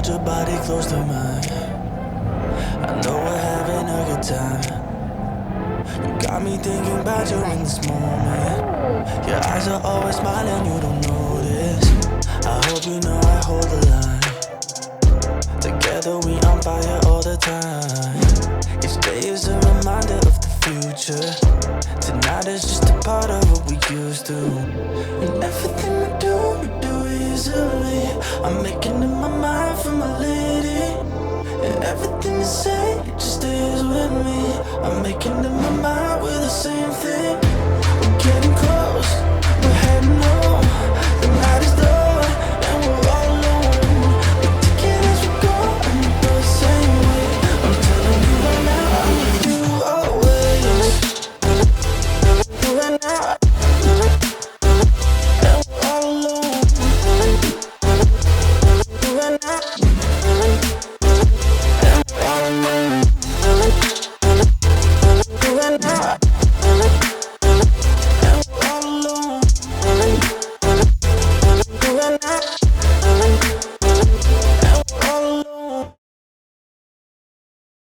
hold your body close to mine. I know we're having a good time. You got me thinking about you in this moment. Your eyes are always smiling, you don't notice. I hope you know I hold the line. Together we on fire all the time. Each day is a reminder of the future. Tonight is just a part of what we used to. And everything we do easily. I'm making up my mind for my lady. And everything you say, it just stays with me. I'm making up my mind with the same thing.